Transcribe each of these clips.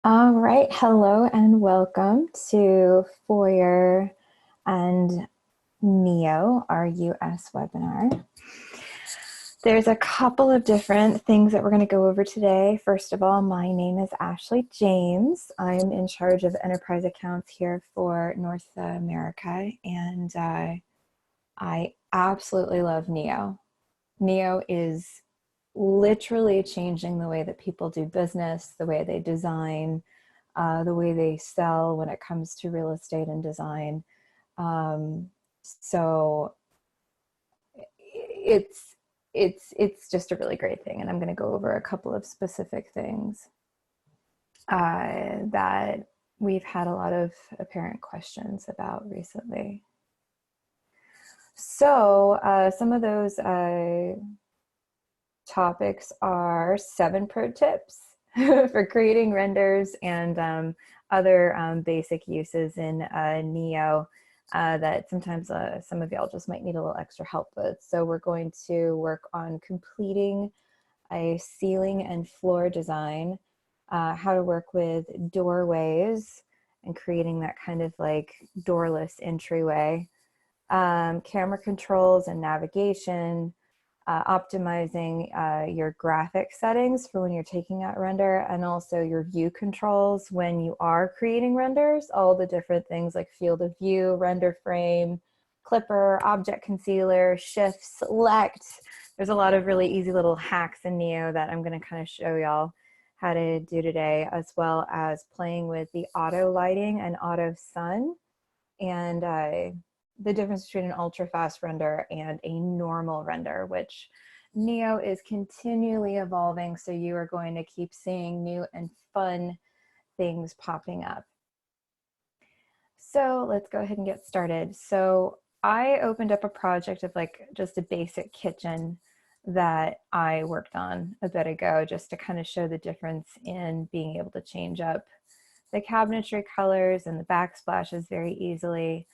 All right, hello and welcome to Foyr and Neo, our US webinar. There's a couple of different things that we're going to go over today. First of all, my name is Ashley James. I'm in charge of enterprise accounts here for North America, and I absolutely love Neo. Neo is literally changing the way that people do business, the way they design, the way they sell when it comes to real estate and design. So it's it's just a really great thing, and I'm going to go over a couple of specific things that we've had a lot of apparent questions about recently. So some of those topics are 7 pro tips for creating renders and other basic uses in Neo that sometimes some of y'all just might need a little extra help with. So we're going to work on completing a ceiling and floor design, how to work with doorways and creating that kind of like doorless entryway, camera controls and navigation, optimizing your graphic settings for when you're taking out render, and also your view controls when you are creating renders, all the different things like field of view, render frame, clipper, object concealer, shift, select. There's a lot of really easy little hacks in Neo that I'm going to kind of show y'all how to do today, as well as playing with the auto lighting and auto sun, and the difference between an ultra fast render and a normal render, which Neo is continually evolving. So you are going to keep seeing new and fun things popping up. So let's go ahead and get started. So I opened up a project of like just a basic kitchen that I worked on a bit ago, just to kind of show the difference in being able to change up the cabinetry colors and the backsplashes very easily.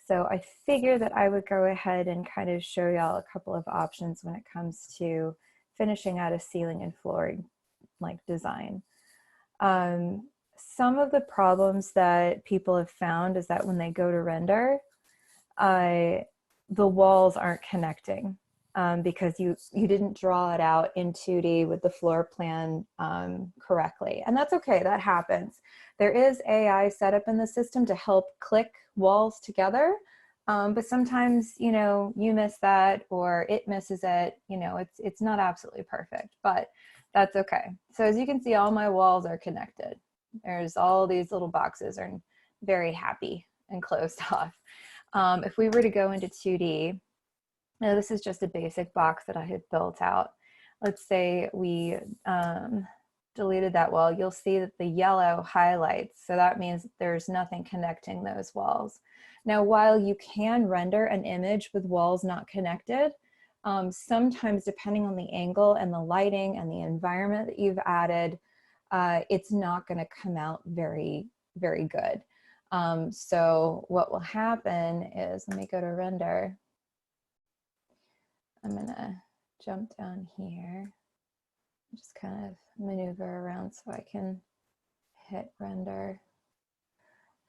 So I figured that I would go ahead and kind of show y'all a couple of options when it comes to finishing out a ceiling and flooring like design. Some of the problems that people have found is that when they go to render, the walls aren't connecting because you didn't draw it out in 2D with the floor plan correctly. And that's okay, that happens. There is AI set up in the system to help click walls together, but sometimes, you know, you miss that or it misses it. You know, it's not absolutely perfect, but that's okay. So as you can see, all my walls are connected. There's all these little boxes are very happy and closed off. If we were to go into 2D, now this is just a basic box that I had built out. Let's say we deleted that wall. You'll see that the yellow highlights. So that means there's nothing connecting those walls. Now, while you can render an image with walls not connected, sometimes depending on the angle and the lighting and the environment that you've added, it's not going to come out very, very good. So what will happen is, let me go to render. I'm gonna jump down here, just kind of maneuver around so I can hit render.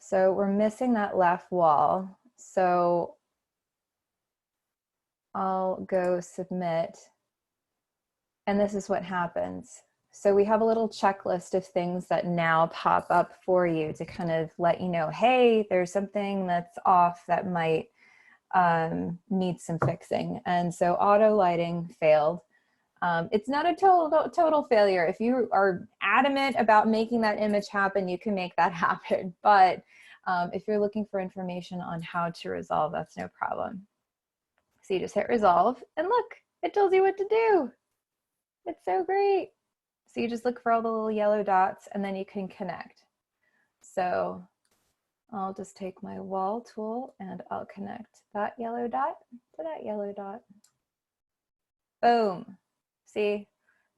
So we're missing that left wall. So I'll go submit, and this is what happens. So we have a little checklist of things that now pop up for you to kind of let you know, hey, there's something that's off that might needs some fixing. And so auto lighting failed. It's not a total failure. If you are adamant about making that image happen, you can make that happen. But if you're looking for information on how to resolve, that's no problem. So you just hit resolve and look, it tells you what to do. It's so great. So you just look for all the little yellow dots and then you can connect. So I'll just take my wall tool and I'll connect that yellow dot to that yellow dot. Boom. See,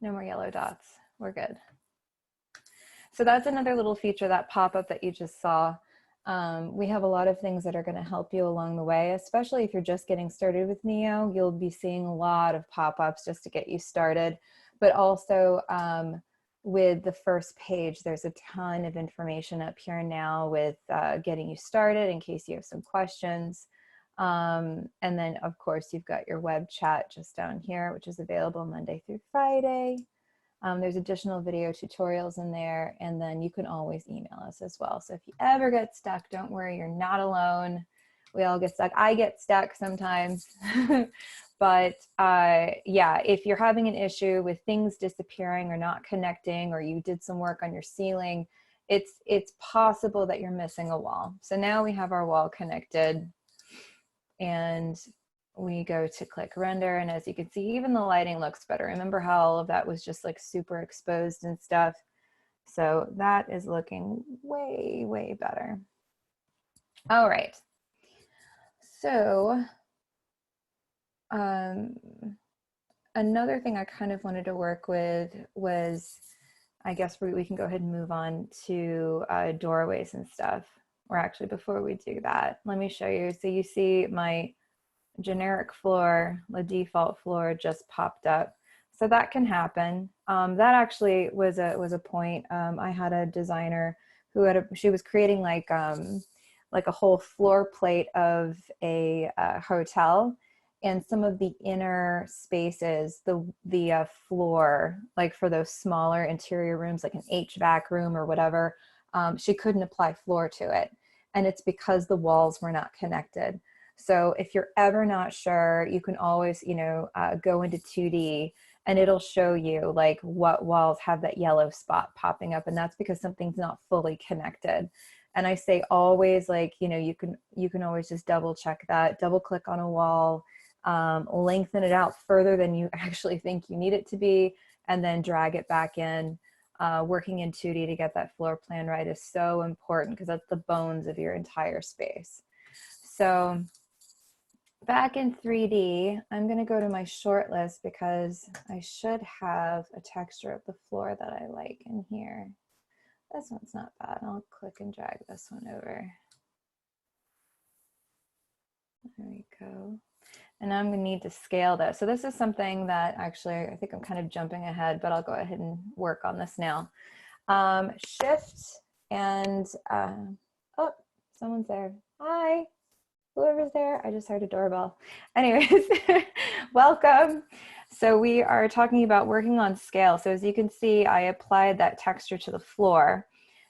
no more yellow dots. We're good. So that's another little feature, that pop-up that you just saw. We have a lot of things that are going to help you along the way, especially if you're just getting started with Neo. You'll be seeing a lot of pop-ups just to get you started, but also with the first page, there's a ton of information up here now with getting you started in case you have some questions. And then of course you've got your web chat just down here, which is available Monday through Friday. There's additional video tutorials in there, and then you can always email us as well. So if you ever get stuck, don't worry, you're not alone. We all get stuck. I get stuck sometimes. But yeah, if you're having an issue with things disappearing or not connecting, or you did some work on your ceiling, it's possible that you're missing a wall. So now we have our wall connected, and we go to click render, and as you can see, even the lighting looks better. Remember how all of that was just like super exposed and stuff? So that is looking way, way better. All right. So another thing I kind of wanted to work with was, I guess we can go ahead and move on to doorways and stuff. Or actually, before we do that, let me show you. So you see my generic floor, the default floor just popped up. So that can happen. That actually was a point. I had a designer who she was creating like a whole floor plate of a hotel, and some of the inner spaces, the floor, like for those smaller interior rooms, like an HVAC room or whatever, she couldn't apply floor to it. And it's because the walls were not connected. So if you're ever not sure, you can always, go into 2D, and it'll show you like what walls have that yellow spot popping up. And that's because something's not fully connected. And I say always, like, you can always just double check that, double click on a wall, lengthen it out further than you actually think you need it to be, and then drag it back in. Working in 2D to get that floor plan right is so important, because that's the bones of your entire space. So back in 3D, I'm going to go to my short list, because I should have a texture of the floor that I like in here. This one's not bad. I'll click and drag this one over. There we go. And now I'm going to need to scale this. So this is something that actually, I think I'm kind of jumping ahead, but I'll go ahead and work on this now. Shift and, oh, someone's there. Hi, whoever's there. I just heard a doorbell. Anyways, welcome. So we are talking about working on scale. So as you can see, I applied that texture to the floor.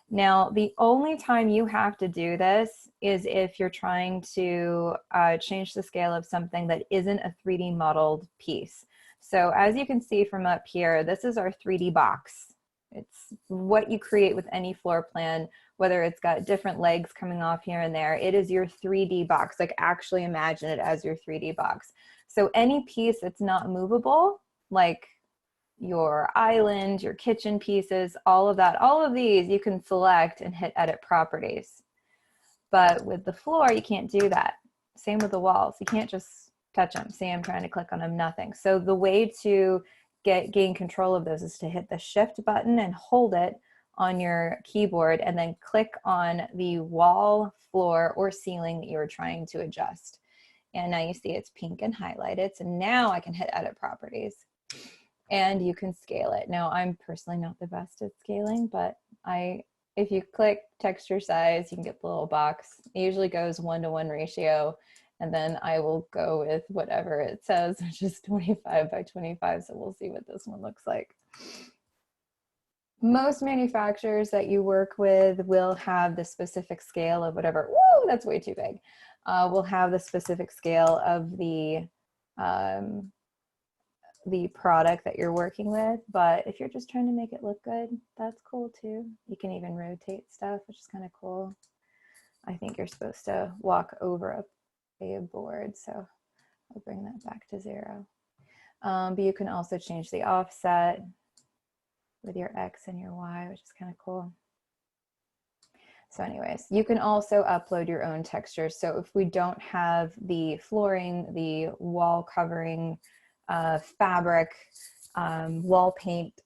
Now, the only time you have to do this is if you're trying to change the scale of something that isn't a 3D modeled piece. So as you can see from up here, this is our 3D box. It's what you create with any floor plan, whether it's got different legs coming off here and there. It is your 3D box. Like, actually imagine it as your 3D box. So any piece that's not movable, like your island, your kitchen pieces, all of that, all of these you can select and hit edit properties. But with the floor, you can't do that. Same with the walls. You can't just touch them. See, I'm trying to click on them, nothing. So the way to gain control of those is to hit the shift button and hold it on your keyboard, and then click on the wall, floor, or ceiling that you're trying to adjust. And now you see it's pink and highlighted. So now I can hit edit properties, and you can scale it. Now, I'm personally not the best at scaling, but if you click texture size, you can get the little box. It usually goes 1-to-1 ratio, and then I will go with whatever it says, which is 25 by 25. So we'll see what this one looks like. Most manufacturers that you work with will have the specific scale of whatever. Whoa, that's way too big. Will have the specific scale of the product that you're working with. But if you're just trying to make it look good, that's cool too. You can even rotate stuff, which is kind of cool. I think you're supposed to walk over a board, so I'll bring that back to 0. But you can also change the offset with your X and your Y, which is kind of cool. So anyways, you can also upload your own textures. So if we don't have the flooring, the wall covering, fabric, wall paint,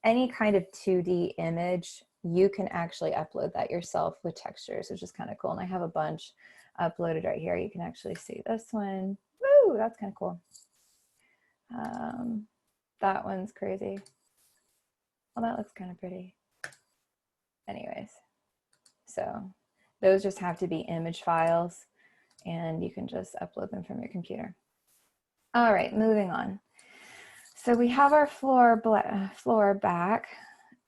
any kind of 2D image, you can actually upload that yourself with textures, which is kind of cool. And I have a bunch uploaded right here. You can actually see this one. Woo, that's kind of cool. That one's crazy. Oh, that looks kind of pretty. Anyways, so those just have to be image files, and you can just upload them from your computer. All right, moving on. So we have our floor back,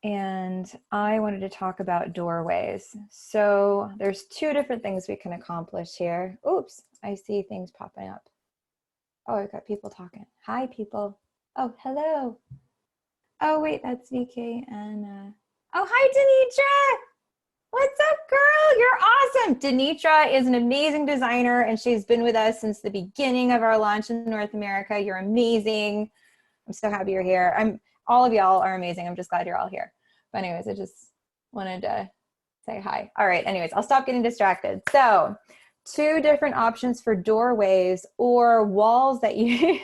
and I wanted to talk about doorways. So there's two different things we can accomplish here. Oops, I see things popping up. Oh, I've got people talking. Hi, people. Oh, hello. Oh, wait, that's VK and, oh, hi, Denitra. What's up, girl? You're awesome. Denitra is an amazing designer, and she's been with us since the beginning of our launch in North America. You're amazing. I'm so happy you're here. All of y'all are amazing. I'm just glad you're all here. But anyways, I just wanted to say hi. All right, anyways, I'll stop getting distracted. So two different options for doorways or walls that you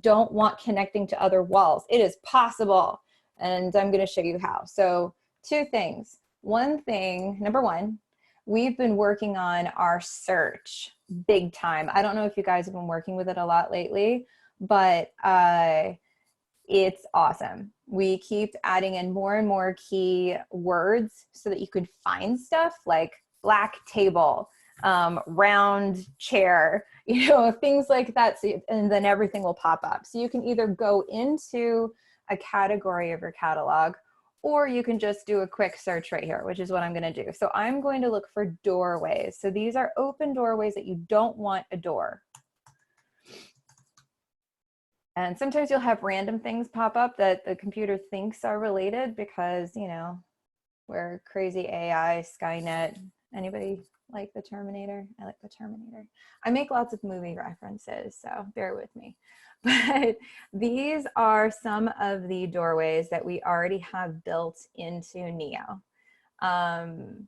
don't want connecting to other walls. It is possible, and I'm going to show you how. So two things. One thing, number one, we've been working on our search big time. I don't know if you guys have been working with it a lot lately, but it's awesome. We keep adding in more and more key words so that you could find stuff like black table, round chair, things like that. So, and then everything will pop up. So you can either go into a category of your catalog, or you can just do a quick search right here, which is what I'm going to do. So I'm going to look for doorways. So these are open doorways that you don't want a door. And sometimes you'll have random things pop up that the computer thinks are related because, we're crazy AI, Skynet. Anybody like the Terminator? I like the Terminator. I make lots of movie references, so bear with me. But these are some of the doorways that we already have built into Neo. And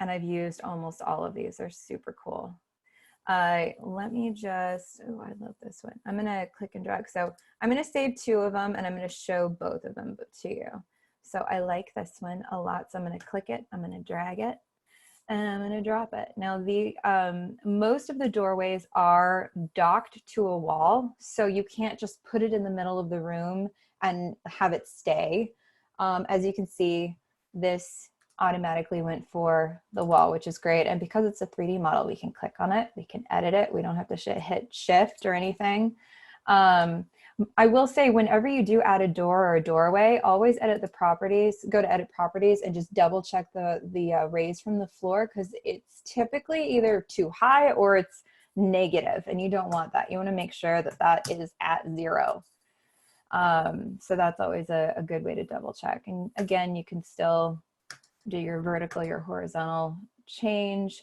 I've used almost all of these. They're super cool. Let me just, oh, I love this one. I'm going to click and drag. So I'm going to save two of them, and I'm going to show both of them to you. So I like this one a lot. So I'm going to click it. I'm going to drag it, and I'm going to drop it. Now most of the doorways are docked to a wall. So you can't just put it in the middle of the room and have it stay. As you can see, this automatically went for the wall, which is great. And because it's a 3D model, we can click on it, we can edit it. We don't have to hit shift or anything. I will say, whenever you do add a door or a doorway, always edit the properties, go to edit properties and just double check the raise from the floor, because it's typically either too high or it's negative, and you don't want that. You want to make sure that that is at 0. So that's always a good way to double check. And again, you can still do your vertical, your horizontal change.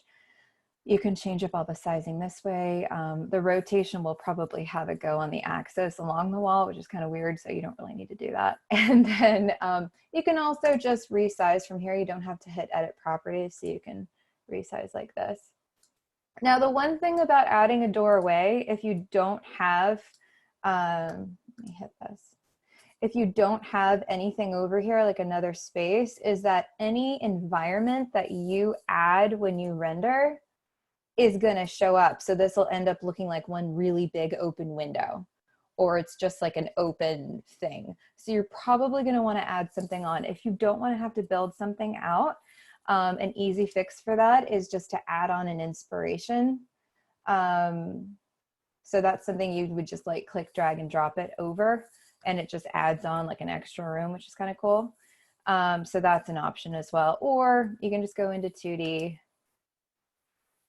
You can change up all the sizing this way. The rotation will probably have it go on the axis along the wall, which is kind of weird, so you don't really need to do that. And then you can also just resize from here. You don't have to hit edit properties, so you can resize like this. Now, the one thing about adding a doorway, if you don't have, let me hit this. If you don't have anything over here, like another space, is that any environment that you add when you render is going to show up. So this will end up looking like one really big open window, or it's just like an open thing. So you're probably going to want to add something on. If you don't want to have to build something out, an easy fix for that is just to add on an inspiration. So that's something you would just like click, drag, and drop it over, and it just adds on like an extra room, which is kind of cool. So that's an option as well. Or you can just go into 2D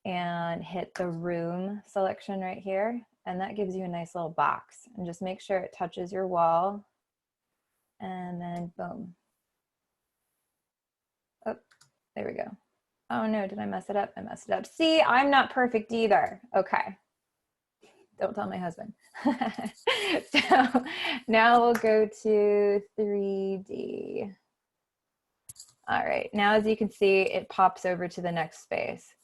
and hit the room selection right here, and that gives you a nice little box. And just make sure it touches your wall, and then boom. Oh, there we go. Oh no, did I mess it up? I messed it up. See, I'm not perfect either. Okay. Don't tell my husband. So now we'll go to 3D. All right, now as you can see, it pops over to the next space.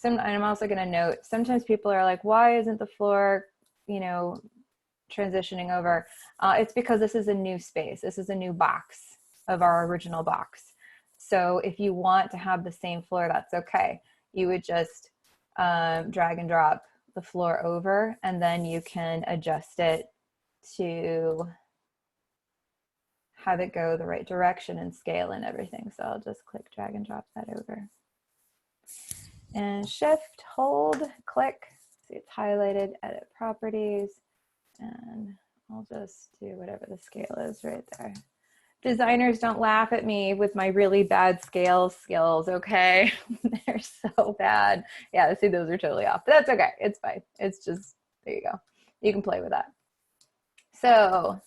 And I'm also going to note, sometimes people are like, why isn't the floor, transitioning over? It's because this is a new space. This is a new box of our original box. So if you want to have the same floor, that's okay. You would just drag and drop the floor over, and then you can adjust it to have it go the right direction and scale and everything. So I'll just click, drag and drop that over. And shift, hold, click. See, it's highlighted, edit properties. And I'll just do whatever the scale is right there. Designers, don't laugh at me with my really bad scale skills, okay? They're so bad. Yeah, see, those are totally off, but that's okay. It's fine. It's just, there you go. You can play with that. So,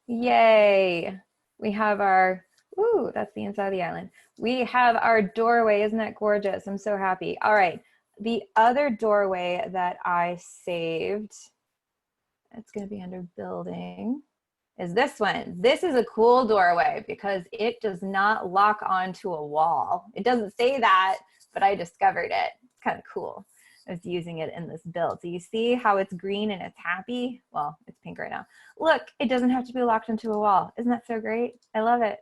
yay. We have our, ooh, that's the inside of the island. We have our doorway. Isn't that gorgeous? I'm so happy. All right. The other doorway that I saved, it's going to be under building, is this one. This is a cool doorway because it does not lock onto a wall. It doesn't say that, but I discovered it. It's kind of cool. I was using it in this build. So you see how it's green and it's happy? Well, it's pink right now. Look, it doesn't have to be locked into a wall. Isn't that so great? I love it.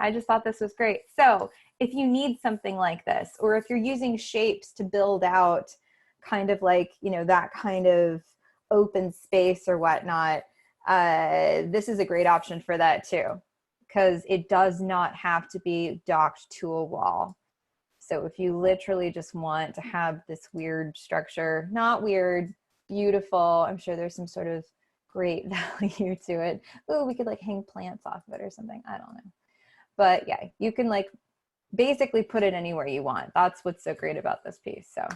I just thought this was great. So if you need something like this, or if you're using shapes to build out kind of like, you know, that kind of open space or whatnot, this is a great option for that too, because it does not have to be docked to a wall. So if you literally just want to have this weird structure, not weird, beautiful, I'm sure there's some sort of great value to it. Oh, we could like hang plants off of it or something. I don't know. But yeah, you can like basically put it anywhere you want. That's what's so great about this piece. So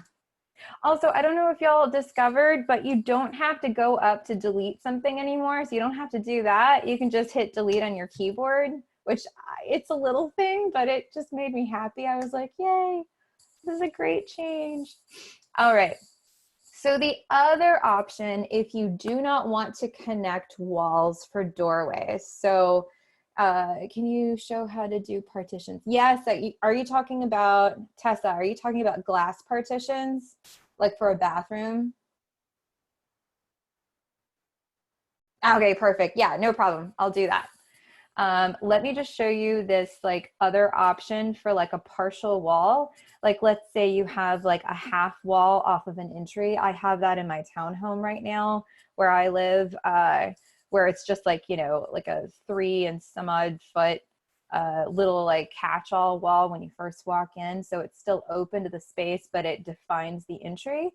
also, I don't know if y'all discovered, but you don't have to go up to delete something anymore. So you don't have to do that. You can just hit delete on your keyboard, which it's a little thing, but it just made me happy. I was like, yay, this is a great change. All right. So the other option, if you do not want to connect walls for doorways, so can you show how to do partitions? Yes, are you talking about, Tessa, are you talking about glass partitions, like for a bathroom? Okay, perfect. Yeah, no problem. I'll do that. Let me just show you this like other option for like a partial wall. Like let's say you have like a half wall off of an entry. I have that in my townhome right now where I live, where it's just like, you know, like a 3 and some odd foot little like catch-all wall when you first walk in. So it's still open to the space, but it defines the entry.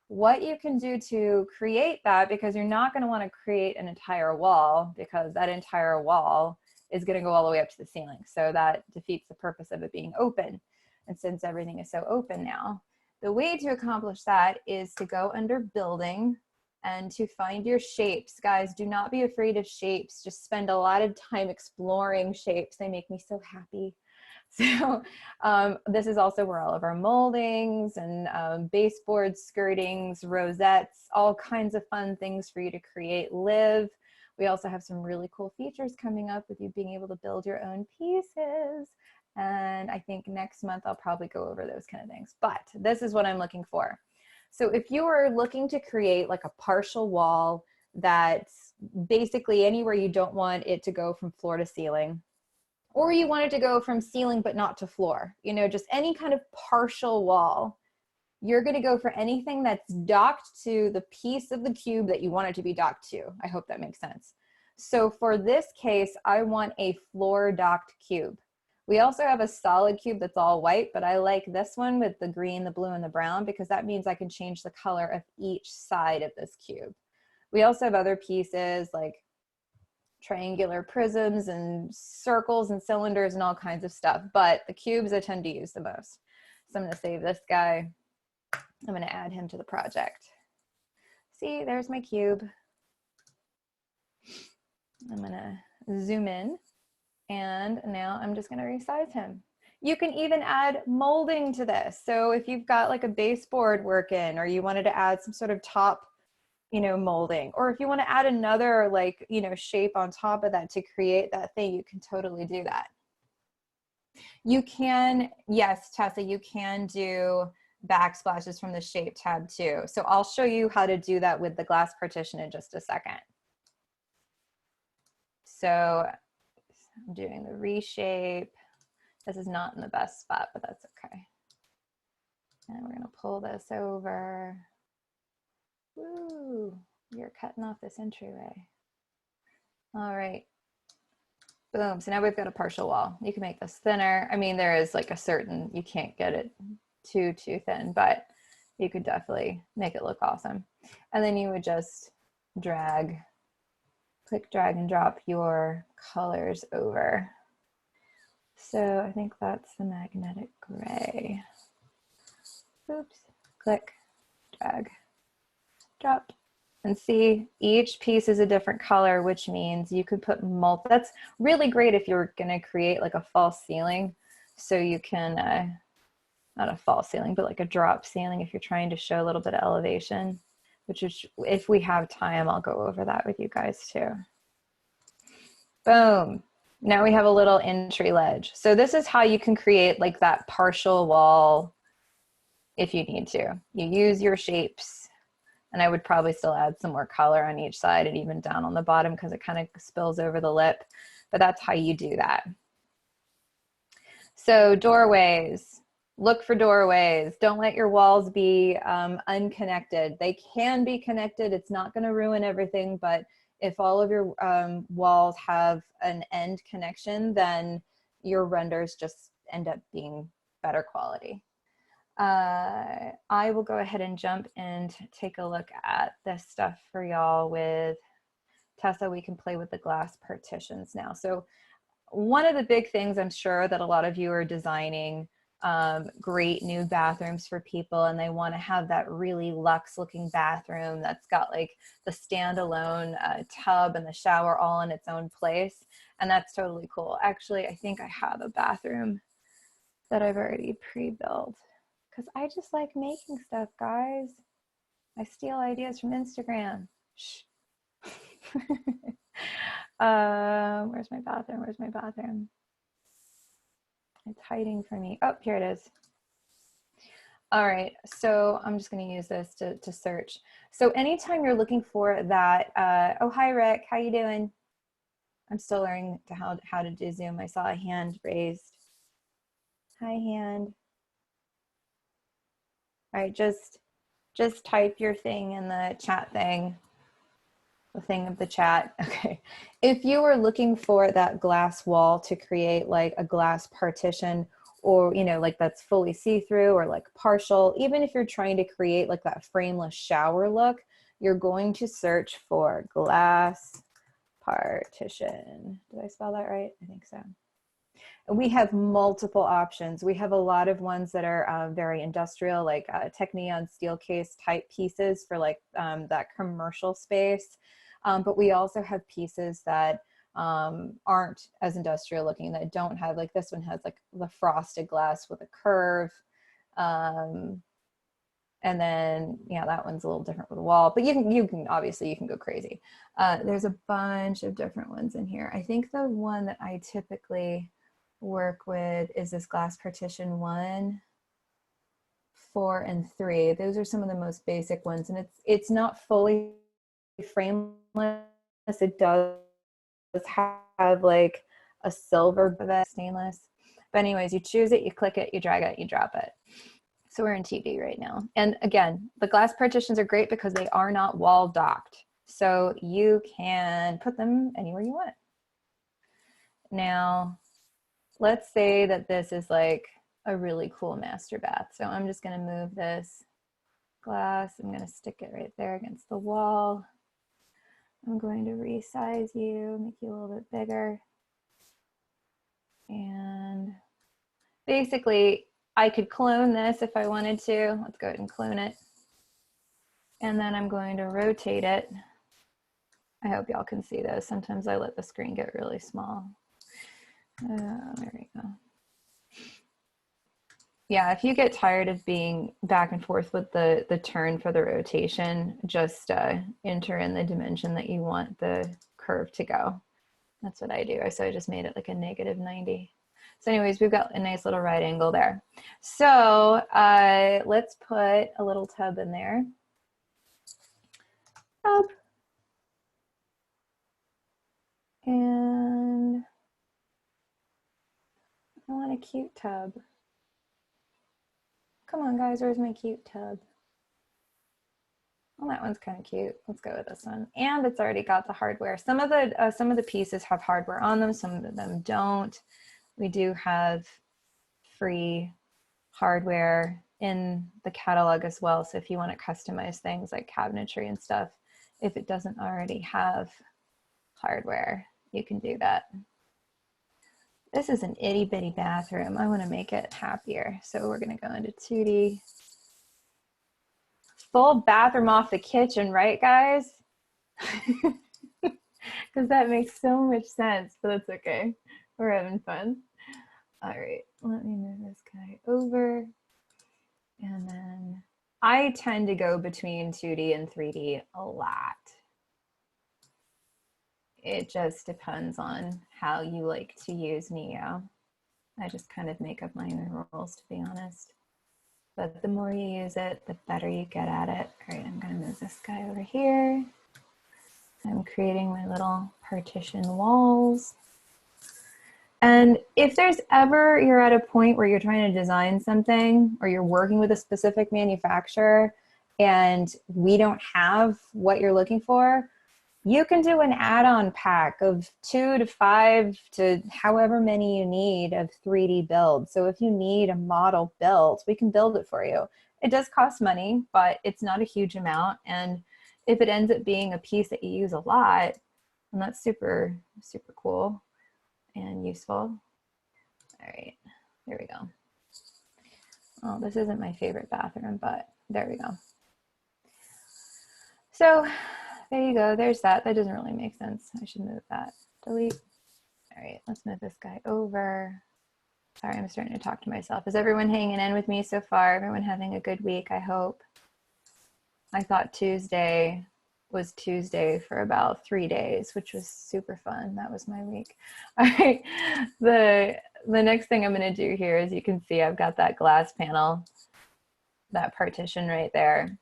What you can do to create that, because you're not going to want to create an entire wall because that entire wall is going to go all the way up to the ceiling. So that defeats the purpose of it being open. And since everything is so open now, the way to accomplish that is to go under building and to find your shapes. Guys, do not be afraid of shapes. Just spend a lot of time exploring shapes. They make me so happy. So this is also where all of our moldings and baseboards, skirtings, rosettes, all kinds of fun things for you to create live. We also have some really cool features coming up with you being able to build your own pieces. And I think next month I'll probably go over those kind of things. But this is what I'm looking for. So if you are looking to create like a partial wall that's basically anywhere you don't want it to go from floor to ceiling, or you want it to go from ceiling but not to floor, you know, just any kind of partial wall, you're going to go for anything that's docked to the piece of the cube that you want it to be docked to. I hope that makes sense. So for this case, I want a floor docked cube. We also have a solid cube that's all white, but I like this one with the green, the blue, and the brown because that means I can change the color of each side of this cube. We also have other pieces like triangular prisms and circles and cylinders and all kinds of stuff, but the cubes I tend to use the most. So I'm going to save this guy. I'm going to add him to the project. See, there's my cube. I'm going to zoom in, and now I'm just going to resize him. You can even add molding to this. So if you've got like a baseboard working, or you wanted to add some sort of top, you know, molding, or if you want to add another like, you know, shape on top of that to create that thing, you can totally do that. You can, yes, Tessa, you can do backsplashes from the shape tab too. So I'll show you how to do that with the glass partition in just a second. So I'm doing the reshape. This is not in the best spot, but that's okay. And we're going to pull this over. Woo, you're cutting off this entryway. All right. Boom. So now we've got a partial wall. You can make this thinner. I mean, there is like a certain, you can't get it too thin, but you could definitely make it look awesome. And then you would just drag, click, drag and drop your colors over. So I think that's the magnetic gray. Oops, click, drag, drop. And see, each piece is a different color, which means you could put that's really great if you're gonna create like a false ceiling. So you can, not a false ceiling, but like a drop ceiling if you're trying to show a little bit of elevation, which is, if we have time, I'll go over that with you guys too. Boom. Now we have a little entry ledge. So this is how you can create like that partial wall if you need to. You use your shapes. And I would probably still add some more color on each side and even down on the bottom because it kind of spills over the lip, but that's how you do that. So doorways, look for doorways. Don't let your walls be unconnected. They can be connected. It's not going to ruin everything, but if all of your walls have an end connection, then your renders just end up being better quality. I will go ahead and jump and take a look at this stuff for y'all with Tessa. We can play with the glass partitions now. So one of the big things I'm sure that a lot of you are designing great new bathrooms for people, and they want to have that really luxe looking bathroom that's got like the standalone tub and the shower all in its own place. And that's totally cool. Actually, I think I have a bathroom that I've already pre-built. Because I just like making stuff, guys. I steal ideas from Instagram. Shh. Where's my bathroom? Where's my bathroom? It's hiding from me. Oh, here it is. All right, so I'm just going to use this to search. So anytime you're looking for that, oh, hi, Rick. How you doing? I'm still learning how to do Zoom. I saw a hand raised. Hi, hand. All right, just type your thing in the chat thing, the thing of the chat. Okay. If you were looking for that glass wall to create like a glass partition, or, you know, like that's fully see-through or like partial, even if you're trying to create like that frameless shower look, you're going to search for glass partition. Did I spell that right? I think so. We have multiple options. We have a lot of ones that are very industrial, like Technion steel case type pieces for like that commercial space. But we also have pieces that aren't as industrial looking, that don't have, like this one has like the frosted glass with a curve. And then, yeah, that one's a little different with a wall, but you can obviously, you can go crazy. There's a bunch of different ones in here. I think the one that I typically work with is this glass partition 1, 4, and 3. Those are some of the most basic ones, and it's not fully frameless. It does have like a silver stainless, but anyways, you choose it, you click it, you drag it, you drop it. So we're in TV right now, and again, the glass partitions are great because they are not wall docked, so you can put them anywhere you want. Now let's say that this is like a really cool master bath. So I'm just going to move this glass. I'm going to stick it right there against the wall. I'm going to resize you, make you a little bit bigger. And basically, I could clone this if I wanted to. Let's go ahead and clone it. And then I'm going to rotate it. I hope y'all can see this. Sometimes I let the screen get really small. There we go. Yeah, if you get tired of being back and forth with the turn for the rotation, just enter in the dimension that you want the curve to go. That's what I do. So I just made it like a -90. So anyways, we've got a nice little right angle there. So let's put a little tub in there. Tub. And I want a cute tub. Come on, guys, where's my cute tub? Well, that one's kind of cute. Let's go with this one. And it's already got the hardware. Some of the pieces have hardware on them. Some of them don't. We do have free hardware in the catalog as well. So if you want to customize things like cabinetry and stuff, if it doesn't already have hardware, you can do that. This is an itty bitty bathroom. I want to make it happier. So we're going to go into 2D. Full bathroom off the kitchen, right, guys? Because that makes so much sense, but that's okay. We're having fun. All right, let me move this guy over. And then I tend to go between 2D and 3D a lot. It just depends on how you like to use Neo. I just kind of make up my own rules, to be honest. But the more you use it, the better you get at it. All right, I'm gonna move this guy over here. I'm creating my little partition walls. And if there's ever, you're at a point where you're trying to design something or you're working with a specific manufacturer and we don't have what you're looking for, you can do an add-on pack of 2 to 5 to however many you need of 3D builds. So if you need a model built, we can build it for you. It does cost money, but it's not a huge amount. And if it ends up being a piece that you use a lot, then that's super, super cool and useful. All right, there we go. Oh, this isn't my favorite bathroom, but there we go. So there you go, there's that. That doesn't really make sense. I should move that. Delete. All right, let's move this guy over. Sorry, I'm starting to talk to myself. Is everyone hanging in with me so far? Everyone having a good week, I hope. I thought Tuesday was Tuesday for about 3 days, which was super fun. That was my week. All right, the next thing I'm gonna do here is you can see I've got that glass panel, that partition right there.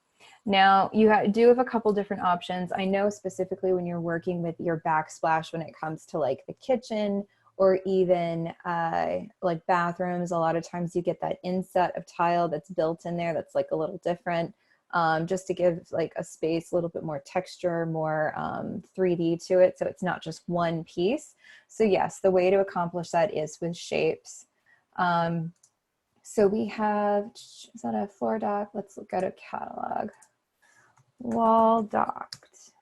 Now you do have a couple different options. I know specifically when you're working with your backsplash, when it comes to like the kitchen or even like bathrooms, a lot of times you get that inset of tile that's built in there that's like a little different, just to give like a space, a little bit more texture, more 3D to it. So it's not just one piece. So yes, the way to accomplish that is with shapes. So we have, is that a floor dock? Let's go to catalog. Wall docked.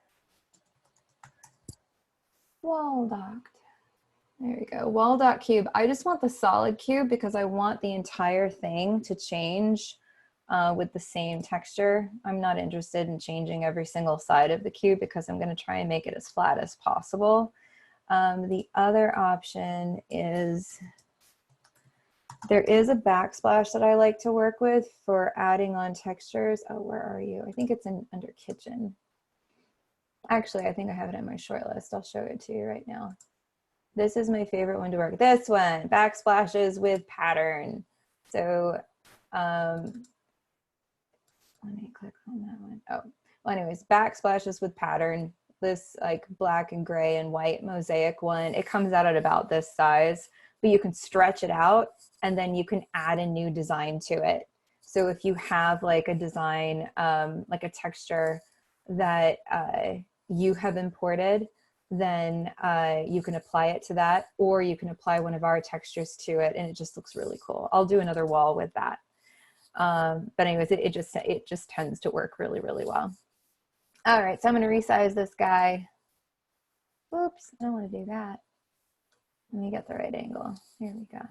Wall docked. There we go. Wall dock cube. I just want the solid cube because I want the entire thing to change with the same texture. I'm not interested in changing every single side of the cube because I'm going to try and make it as flat as possible. The other option is there is a backsplash that I like to work with for adding on textures. Oh, where are you? I think it's under kitchen. Actually, I think I have it in my short list. I'll show it to you right now. This is my favorite one to work. This one, backsplashes with pattern. So let me click on that one. Oh, well, anyways, backsplashes with pattern. This like black and gray and white mosaic one, it comes out at about this size, but you can stretch it out and then you can add a new design to it. So if you have like a design, like a texture that you have imported, then you can apply it to that, or you can apply one of our textures to it and it just looks really cool. I'll do another wall with that. But anyways, it just tends to work really, really well. All right, so I'm gonna resize this guy. Oops, I don't wanna do that. Let me get the right angle. Here we go. I'm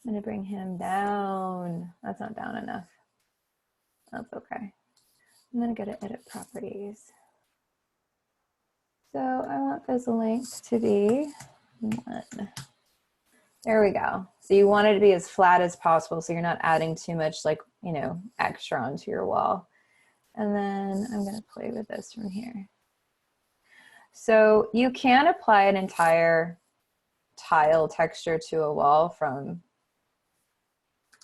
gonna bring him down. That's not down enough. That's okay. I'm gonna go to edit properties. So I want this length to be 1. There we go. So you want it to be as flat as possible so you're not adding too much like, you know, extra onto your wall. And then I'm gonna play with this from here. So you can apply an entire tile texture to a wall from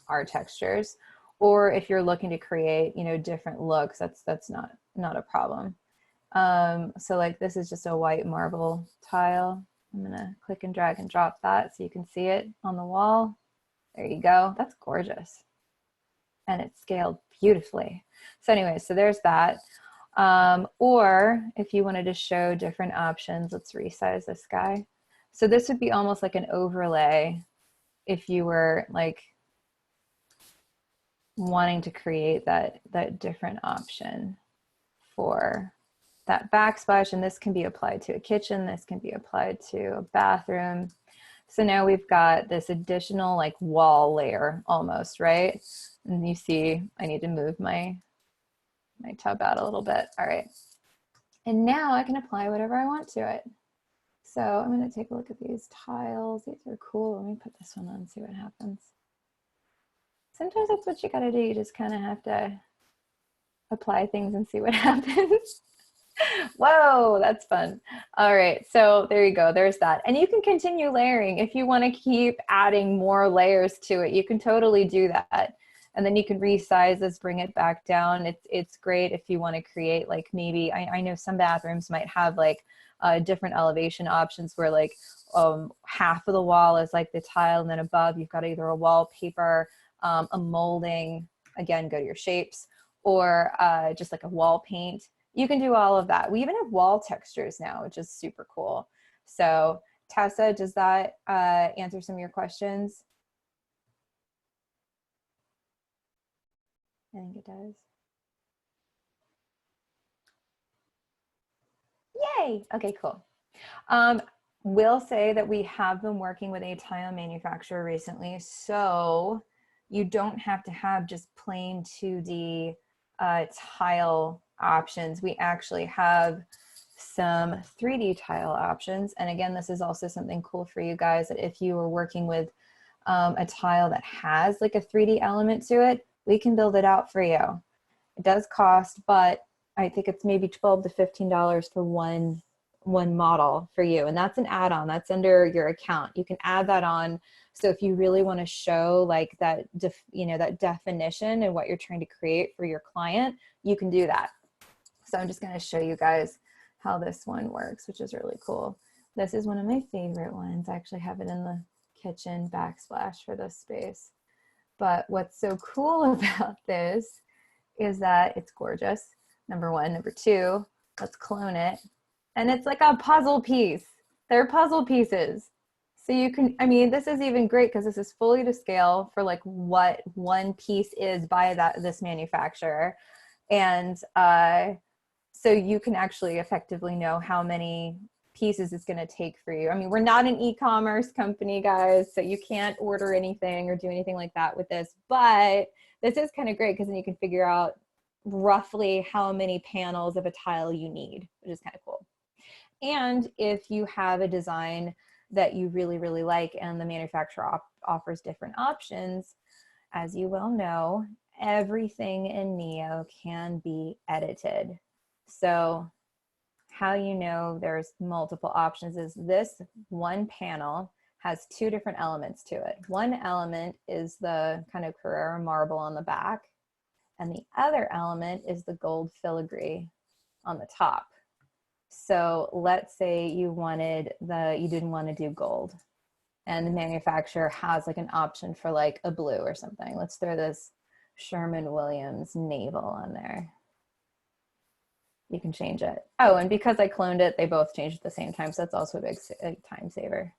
our textures, or if you're looking to create, you know, different looks, that's not a problem. So like this is just a white marble tile. I'm gonna click and drag and drop that so you can see it on the wall. There you go. That's gorgeous. And it's scaled beautifully. So anyway, so there's that. Or if you wanted to show different options, let's resize this guy. So this would be almost like an overlay if you were like wanting to create that different option for that backsplash. And this can be applied to a kitchen. This can be applied to a bathroom. So now we've got this additional like wall layer almost, right? And you see, I need to move my tub out a little bit. All right. And now I can apply whatever I want to it. So I'm going to take a look at these tiles. These are cool. Let me put this one on and see what happens. Sometimes that's what you got to do. You just kind of have to apply things and see what happens. Whoa, that's fun. All right, so there you go. There's that. And you can continue layering. If you want to keep adding more layers to it, you can totally do that. And then you can resize this, bring it back down. It's great if you want to create like maybe, I know some bathrooms might have like different elevation options where like half of the wall is like the tile, and then above you've got either a wallpaper, a molding, again, go to your shapes, or just like a wall paint. You can do all of that. We even have wall textures now, which is super cool. So Tessa, does that answer some of your questions? I think it does. Yay, okay, cool. We'll say that we have been working with a tile manufacturer recently, so you don't have to have just plain 2D tile options. We actually have some 3D tile options. And again, this is also something cool for you guys, that if you are working with a tile that has like a 3D element to it, we can build it out for you. It does cost, but I think it's maybe $12 to $15 for one model for you. And that's an add-on, that's under your account. You can add that on. So if you really want to show like that, that definition and what you're trying to create for your client, you can do that. So I'm just going to show you guys how this one works, which is really cool. This is one of my favorite ones. I actually have it in the kitchen backsplash for this space. But what's so cool about this is that it's gorgeous. Number one. Number two, let's clone it. And it's like a puzzle piece. They're puzzle pieces. So you can, I mean, this is even great because this is fully to scale for like what one piece is by this manufacturer. And so you can actually effectively know how many pieces it's going to take for you. I mean, we're not an e-commerce company, guys, so you can't order anything or do anything like that with this, but this is kind of great because then you can figure out roughly how many panels of a tile you need, which is kind of cool. And if you have a design that you really, really like and the manufacturer offers different options, as you well know, everything in Neo can be edited. So how you know there's multiple options is this one panel has two different elements to it. One element is the kind of Carrara marble on the back, and the other element is the gold filigree on the top. So let's say you didn't want to do gold, and the manufacturer has like an option for like a blue or something. Let's throw this Sherman-Williams navel on there. You can change it. Oh, and because I cloned it, they both changed at the same time. So that's also a big time saver.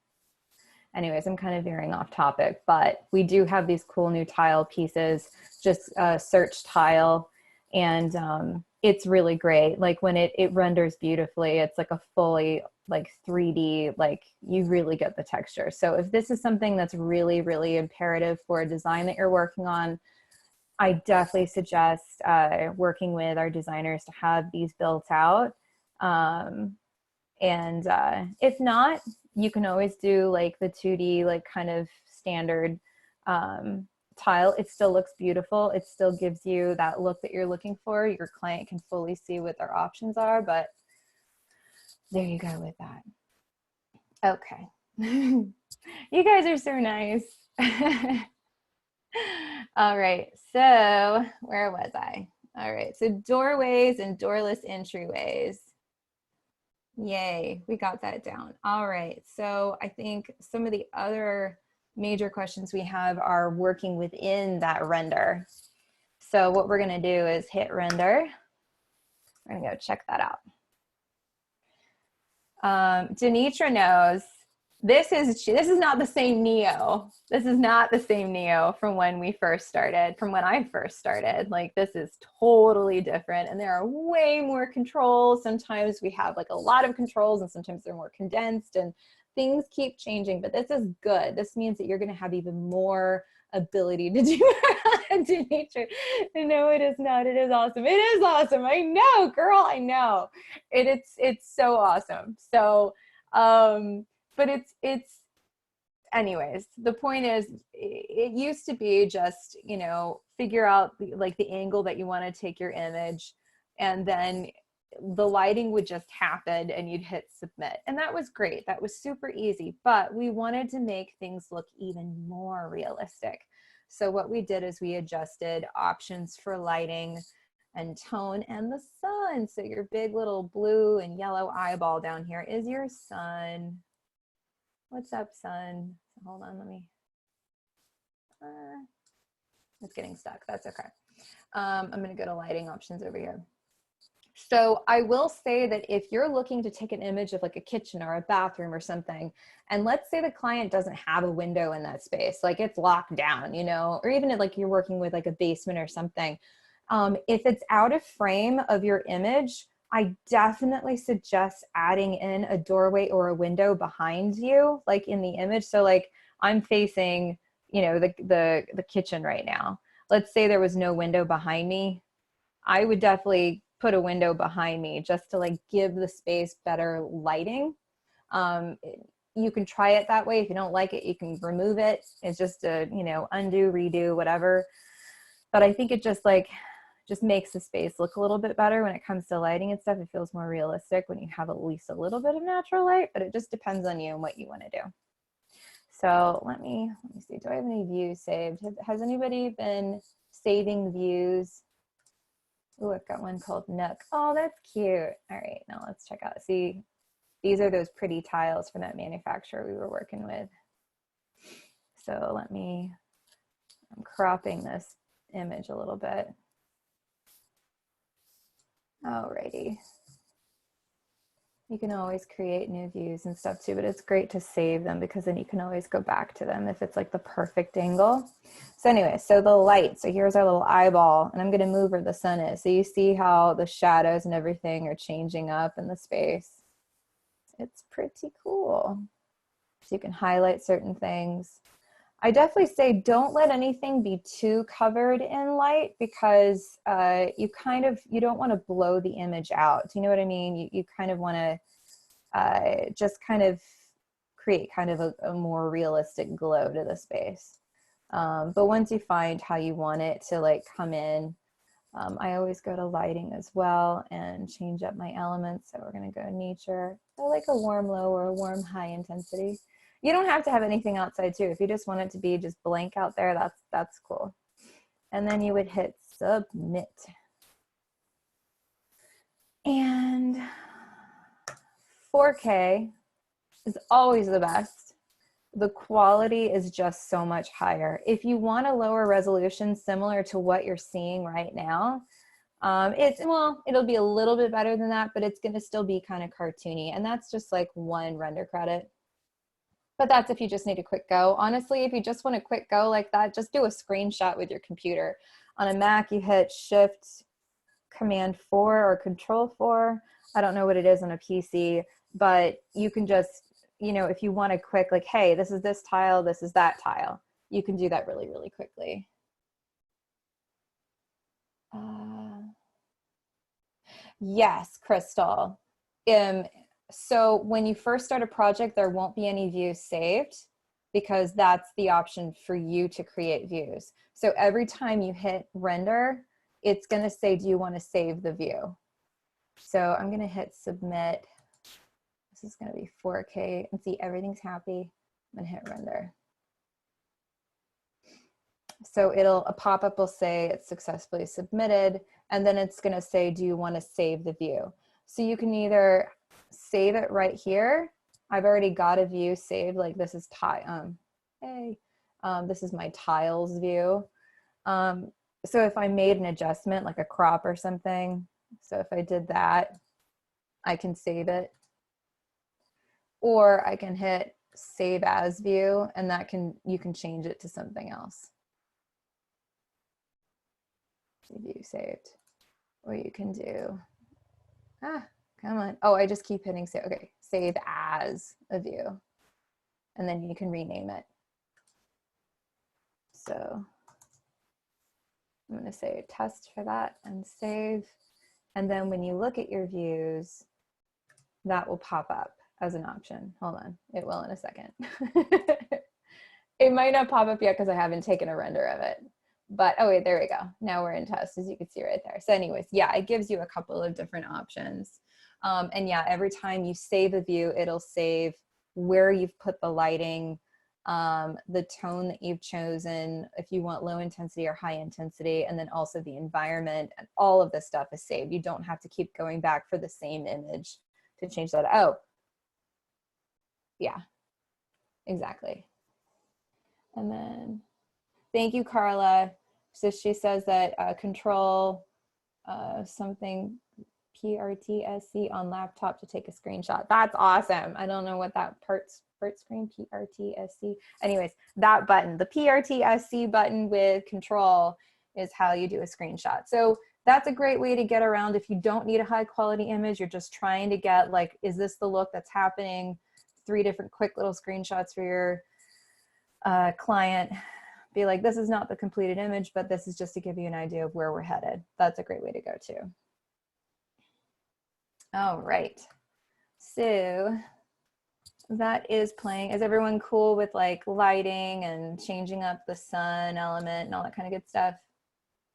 Anyways, I'm kind of veering off topic, but we do have these cool new tile pieces. Just search tile, and it's really great. Like when it renders beautifully, it's like a fully like 3D, like you really get the texture. So if this is something that's really, really imperative for a design that you're working on, I definitely suggest working with our designers to have these built out. And if not, you can always do like the 2D, like kind of standard tile. It still looks beautiful. It still gives you that look that you're looking for. Your client can fully see what their options are, but there you go with that. Okay. You guys are so nice. All right, so where was I? All right, so doorways and doorless entryways. Yay, we got that down. All right, so I think some of the other major questions we have are working within that render. So what we're gonna do is hit render. We're gonna go check that out. Denitra knows this is not the same Neo. This is not the same Neo from when we first started, from when I first started. Like, this is totally different, and there are way more controls. Sometimes we have like a lot of controls, and sometimes they're more condensed, and things keep changing, but this is good. This means that you're going to have even more ability to do Denitra. No, it is not. It is awesome. It is awesome. I know, girl. I know. It's so awesome. So, but it's anyways, the point is, it used to be just, you know, figure out like the angle that you want to take your image, and then the lighting would just happen and you'd hit submit. And that was great. That was super easy, but we wanted to make things look even more realistic. So what we did is we adjusted options for lighting and tone and the sun. So your big little blue and yellow eyeball down here is your sun. What's up, sun? Hold on, let me, it's getting stuck. That's okay. I'm gonna go to lighting options over here. So I will say that if you're looking to take an image of like a kitchen or a bathroom or something, and let's say the client doesn't have a window in that space, like it's locked down, you know, or even if like you're working with like a basement or something, if it's out of frame of your image, I definitely suggest adding in a doorway or a window behind you, like in the image. So like I'm facing, you know, the kitchen right now. Let's say there was no window behind me. I would definitely put a window behind me just to like give the space better lighting. You can try it that way. If you don't like it, you can remove it. It's just a, you know, undo, redo, whatever. But I think it just makes the space look a little bit better when it comes to lighting and stuff. It feels more realistic when you have at least a little bit of natural light, but it just depends on you and what you want to do. So let me see, do I have any views saved? Has anybody been saving views? Oh, I've got one called Nook. Oh, that's cute. All right, now let's check out. See, these are those pretty tiles from that manufacturer we were working with. So I'm cropping this image a little bit. Alrighty. You can always create new views and stuff too, but it's great to save them because then you can always go back to them if it's like the perfect angle. So anyway, so the light, so here's our little eyeball, and I'm going to move where the sun is. So you see how the shadows and everything are changing up in the space. It's pretty cool. So you can highlight certain things. I definitely say don't let anything be too covered in light because you don't want to blow the image out. Do you know what I mean? You kind of want to just kind of create kind of a more realistic glow to the space. But once you find how you want it to like come in, I always go to lighting as well and change up my elements. So we're going to go nature. I like a warm low or a warm high intensity. You don't have to have anything outside too. If you just want it to be just blank out there, that's cool. And then you would hit submit. And 4K is always the best. The quality is just so much higher. If you want a lower resolution similar to what you're seeing right now, it'll be a little bit better than that, but it's going to still be kind of cartoony. And that's just like one render credit. But that's if you just need a quick go. Honestly, if you just want a quick go like that, just do a screenshot with your computer. On a Mac, you hit Shift Command 4 or Control 4. I don't know what it is on a PC, but you can just, you know, if you want a quick, like, hey, this is this tile, this is that tile, you can do that really, really quickly. Yes, Crystal. So when you first start a project, there won't be any views saved because that's the option for you to create views. So every time you hit render, it's going to say, do you want to save the view? So I'm going to hit submit. This is going to be 4K and see everything's happy. I'm going to hit render. So a pop-up will say it's successfully submitted, and then it's going to say, do you want to save the view? So you can either save it right here. I've already got a view saved, like this is this is my tiles view. So if I made an adjustment like a crop or something, so if I did that, I can save it, or I can hit save as view, and that you can change it to something else. View saved. Or you can do, come on. Oh, I just keep hitting save. Okay, save as a view. And then you can rename it. So I'm going to say test for that and save. And then when you look at your views, that will pop up as an option. Hold on, it will in a second. It might not pop up yet because I haven't taken a render of it. But, oh wait, there we go. Now we're in test, as you can see right there. So anyways, yeah, it gives you a couple of different options. And yeah, every time you save a view, it'll save where you've put the lighting, the tone that you've chosen, if you want low intensity or high intensity, and then also the environment, and all of this stuff is saved. You don't have to keep going back for the same image to change that. Oh, yeah, exactly. And then, thank you, Carla. So she says that control something PRTSC on laptop to take a screenshot. That's awesome. I don't know what that part screen, PRTSC. Anyways, that button, the PRTSC button with control is how you do a screenshot. So that's a great way to get around if you don't need a high quality image. You're just trying to get like, is this the look that's happening? 3 different quick little screenshots for your client. Be like, this is not the completed image, but this is just to give you an idea of where we're headed. That's a great way to go too. All right, so that is playing. Is everyone cool with like lighting and changing up the sun element and all that kind of good stuff?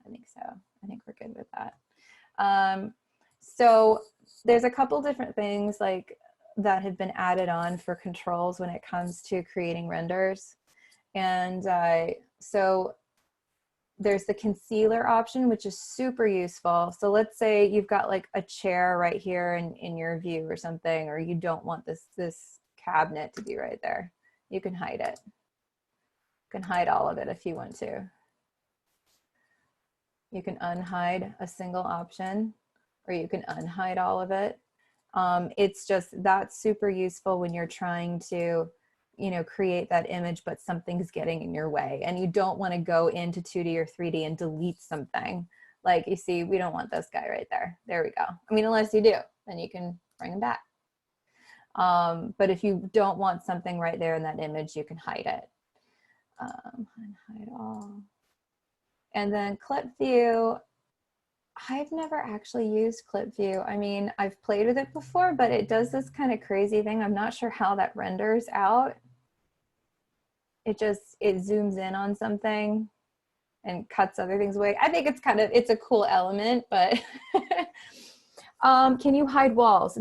I think so. I think we're good with that. So there's a couple different things like that have been added on for controls when it comes to creating renders. And so there's the concealer option, which is super useful. So let's say you've got like a chair right here in your view or something, or you don't want this cabinet to be right there. You can hide it. You can hide all of it if you want to. You can unhide a single option, or you can unhide all of it. It's just, that's super useful when you're trying to, you know, create that image, but something's getting in your way and you don't want to go into 2D or 3D and delete something. Like you see, we don't want this guy right there. There we go. I mean, unless you do, then you can bring him back. But if you don't want something right there in that image, you can hide it. Hide all. And then clip view. I've never actually used clip view. I mean, I've played with it before, but it does this kind of crazy thing. I'm not sure how that renders out. It zooms in on something and cuts other things away. I think it's a cool element, but can you hide walls?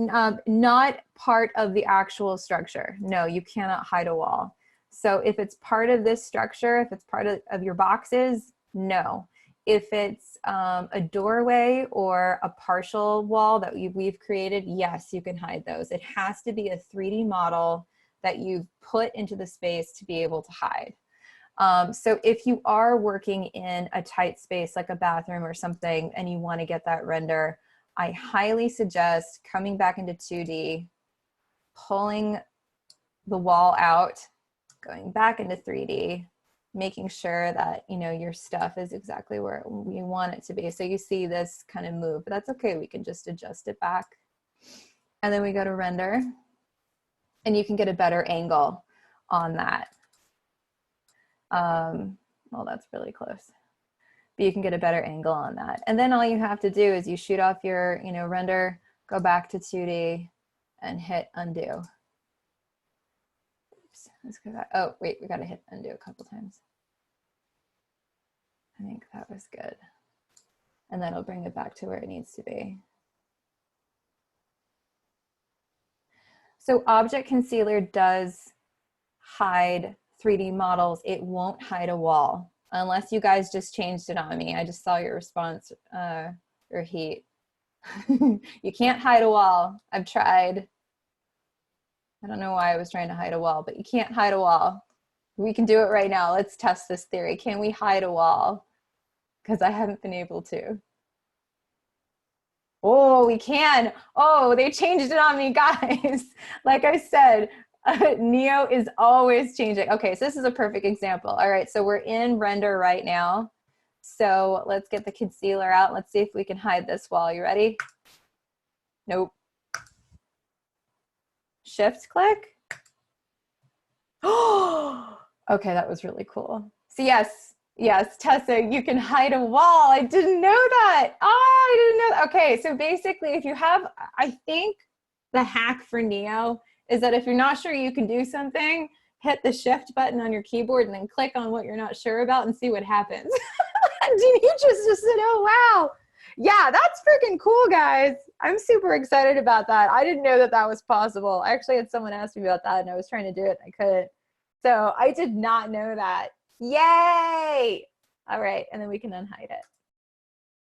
Not part of the actual structure. No, you cannot hide a wall. So if it's part of this structure, if it's part of your boxes, no. If it's a doorway or a partial wall that we've created, yes, you can hide those. It has to be a 3D model that you've put into the space to be able to hide. So if you are working in a tight space like a bathroom or something and you want to get that render, I highly suggest coming back into 2D, pulling the wall out, going back into 3D, making sure that, you know, your stuff is exactly where you want it to be. So you see this kind of move, but that's okay. We can just adjust it back. And then we go to render and you can get a better angle on that. Well, that's really close, but you can get a better angle on that. And then all you have to do is you shoot off your, you know, render, go back to 2D and hit undo. Oops, let's go back. Oh, wait, we got to hit undo a couple times. I think that was good. And then it'll bring it back to where it needs to be. So object concealer does hide 3D models. It won't hide a wall unless you guys just changed it on me. I just saw your response, your heat. You can't hide a wall. I've tried. I don't know why I was trying to hide a wall, but you can't hide a wall. We can do it right now. Let's test this theory. Can we hide a wall? because I haven't been able to. Oh, we can. Oh, they changed it on me, guys. Like I said, Neo is always changing. Okay, so this is a perfect example. All right, so we're in render right now. So let's get the concealer out. Let's see if we can hide this wall. You ready? Nope. Shift click. Oh, okay, that was really cool. So yes, yes, Tessa, you can hide a wall. I didn't know that. Oh, I didn't know that. Okay, so basically if you have, I think the hack for Neo is that if you're not sure you can do something, hit the shift button on your keyboard and then click on what you're not sure about and see what happens. Demetrius just said, oh, wow. Yeah, that's freaking cool, guys. I'm super excited about that. I didn't know that that was possible. I actually had someone ask me about that and I was trying to do it and I couldn't. So I did not know that. Yay! All right, and then we can unhide it.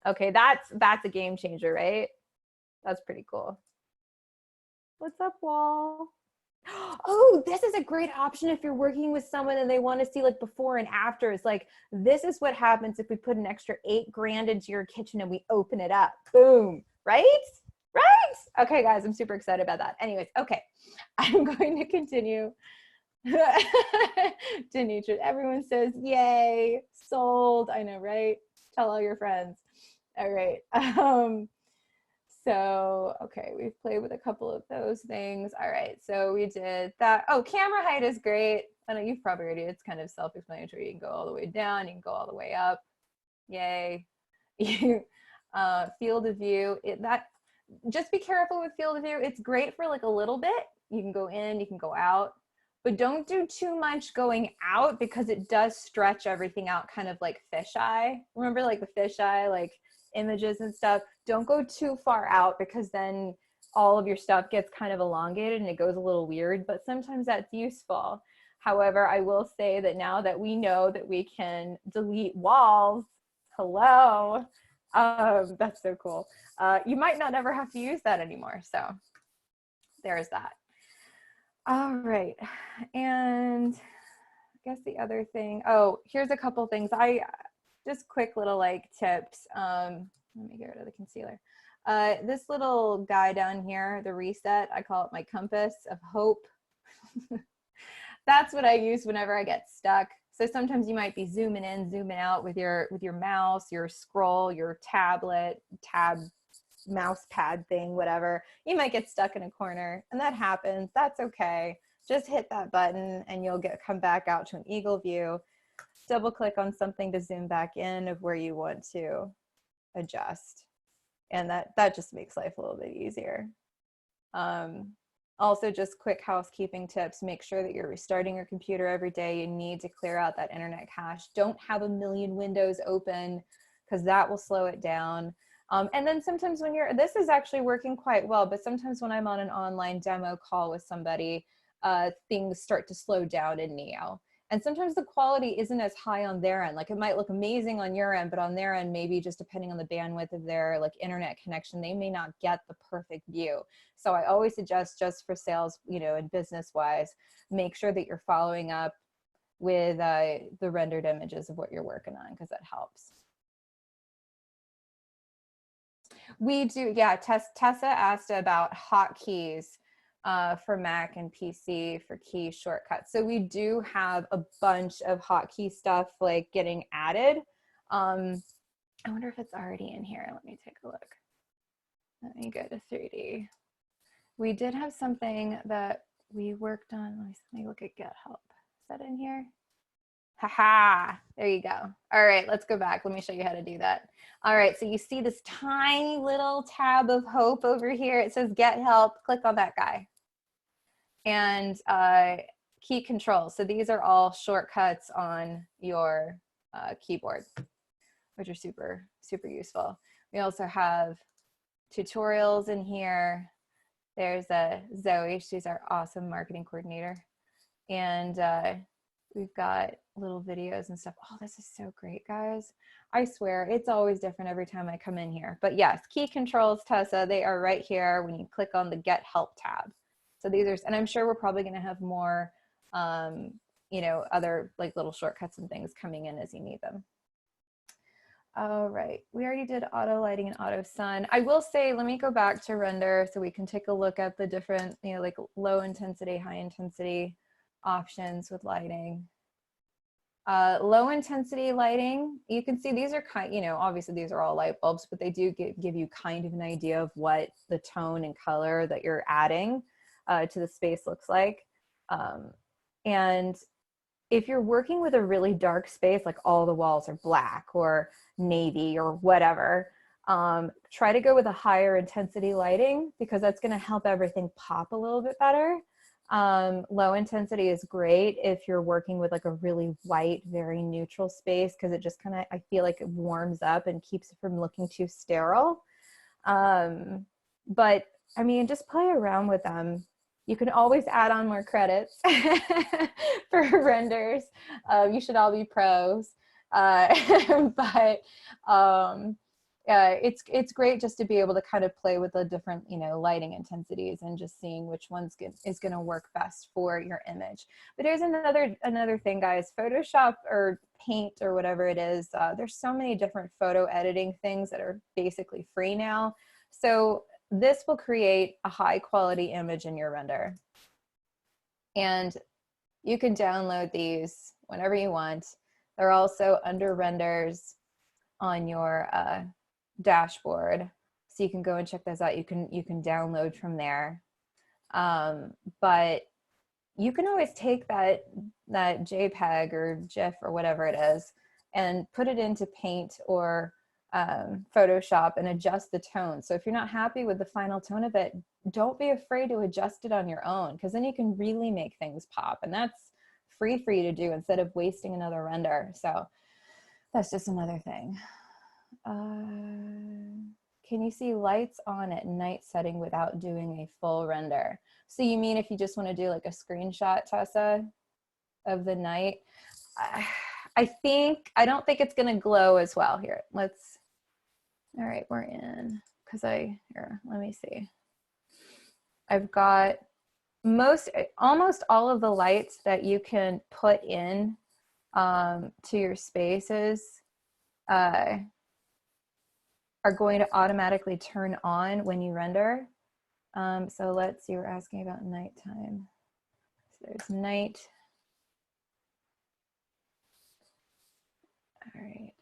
Okay, that's a game changer, right? That's pretty cool. What's up, wall? Oh, this is a great option if you're working with someone and they want to see like before and after. It's like, this is what happens if we put an extra $8,000 into your kitchen and we open it up. Boom, right? Right? Okay, guys, I'm super excited about that. Anyways, okay, I'm going to continue. Denitra, everyone says, yay, sold. I know, right? Tell all your friends. All right. So, okay, we've played with a couple of those things. All right, so we did that. Oh, camera height is great. I know you've probably already, it's kind of self-explanatory. You can go all the way down, you can go all the way up. Yay. You, field of view, just be careful with field of view. It's great for like a little bit. You can go in, you can go out, but don't do too much going out because it does stretch everything out kind of like fisheye. Remember like the fisheye, like images and stuff? Don't go too far out because then all of your stuff gets kind of elongated and it goes a little weird, but sometimes that's useful. However, I will say that now that we know that we can delete walls, hello, that's so cool. You might not ever have to use that anymore. So there's that. All right. And I guess the other thing, oh, here's a couple things. Just quick little like tips. Let me get rid of the concealer. This little guy down here, the reset, I call it my compass of hope. That's what I use whenever I get stuck. So sometimes you might be zooming in, zooming out with your mouse, your scroll, your tablet, mouse pad thing, whatever. You might get stuck in a corner and that happens. That's okay. Just hit that button and you'll come back out to an eagle view. Double click on something to zoom back in of where you want to adjust. And that just makes life a little bit easier. Also, just quick housekeeping tips. Make sure that you're restarting your computer every day. You need to clear out that internet cache. Don't have a million windows open because that will slow it down. And then sometimes when this is actually working quite well, but sometimes when I'm on an online demo call with somebody, things start to slow down in Neo. And sometimes the quality isn't as high on their end. Like it might look amazing on your end, but on their end, maybe just depending on the bandwidth of their like internet connection, they may not get the perfect view. So I always suggest, just for sales, you know, and business wise, make sure that you're following up with the rendered images of what you're working on, because that helps. We do, yeah, Tessa asked about hotkeys for Mac and PC for key shortcuts. So we do have a bunch of hotkey stuff like getting added. I wonder if it's already in here. Let me take a look. Let me go to 3D. We did have something that we worked on. Let me look at Get Help. Is that in here? Haha, there you go. All right, let's go back. Let me show you how to do that. All right, so you see this tiny little tab of hope over here. It says Get Help. Click on that guy. And key controls. So these are all shortcuts on your keyboard, which are super, super useful. We also have tutorials in here. There's Zoe, she's our awesome marketing coordinator. And we've got little videos and stuff. Oh, this is so great, guys. I swear, it's always different every time I come in here. But yes, key controls, Tessa, they are right here when you click on the Get Help tab. So these are, and I'm sure we're probably gonna have more, you know, other like little shortcuts and things coming in as you need them. All right, we already did auto lighting and auto sun. I will say, let me go back to render so we can take a look at the different, you know, like low intensity, high intensity options with lighting. Low intensity lighting, you can see these are kind, you know, obviously these are all light bulbs, but they do give you kind of an idea of what the tone and color that you're adding to the space looks like. And if you're working with a really dark space, like all the walls are black or navy or whatever, try to go with a higher intensity lighting because that's going to help everything pop a little bit better. Low intensity is great if you're working with like a really white, very neutral space because it just kind of, I feel like it warms up and keeps it from looking too sterile. But I mean, just play around with them. You can always add on more credits for renders. You should all be pros. But it's great just to be able to kind of play with the different, you know, lighting intensities and just seeing which one's is going to work best for your image. But here's another thing, guys. Photoshop or Paint or whatever it is, there's so many different photo editing things that are basically free now. So this will create a high quality image in your render. And you can download these whenever you want. They're also under renders on your dashboard. So you can go and check those out. You can download from there. But you can always take that JPEG or GIF or whatever it is and put it into Paint or Photoshop and adjust the tone. So if you're not happy with the final tone of it, don't be afraid to adjust it on your own because then you can really make things pop, and that's free for you to do instead of wasting another render. So that's just another thing. Can you see lights on at night setting without doing a full render? So you mean if you just want to do like a screenshot, Tessa, of the night? I don't think it's going to glow as well. Here, all right, we're in, because here, let me see. I've got almost all of the lights that you can put in to your spaces are going to automatically turn on when you render. So let's see, we're asking about nighttime. So there's night. All right.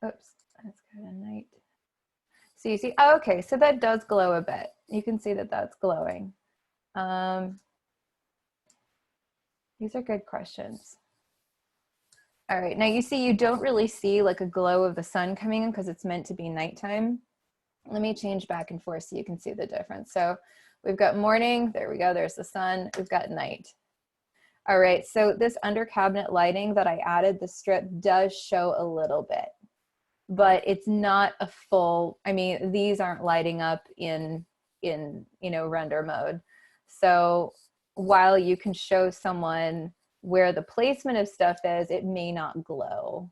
Oops, let's go to night. So you see, oh, okay, so that does glow a bit. You can see that that's glowing. These are good questions. All right, now you see you don't really see like a glow of the sun coming in because it's meant to be nighttime. Let me change back and forth so you can see the difference. So we've got morning, there we go, there's the sun, we've got night. All right, so this under cabinet lighting that I added, the strip does show a little bit, but it's not a full, I mean, these aren't lighting up in you know, render mode. So while you can show someone where the placement of stuff is, it may not glow.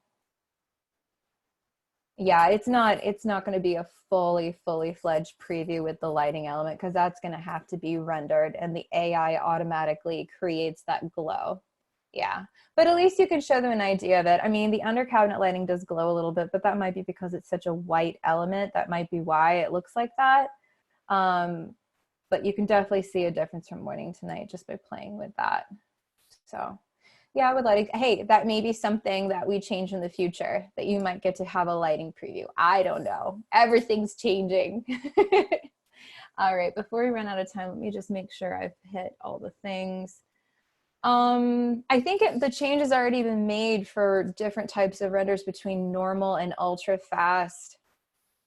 Yeah, it's not going to be a fully fledged preview with the lighting element because that's going to have to be rendered and the AI automatically creates that glow. Yeah, but at least you can show them an idea of it. I mean, the under cabinet lighting does glow a little bit, but that might be because it's such a white element. That might be why it looks like that. But you can definitely see a difference from morning to night just by playing with that. So yeah, I would like, hey, that may be something that we change in the future, that you might get to have a lighting preview. I don't know. Everything's changing. All right, before we run out of time, let me just make sure I've hit all the things. I think the change has already been made for different types of renders between normal and ultra fast.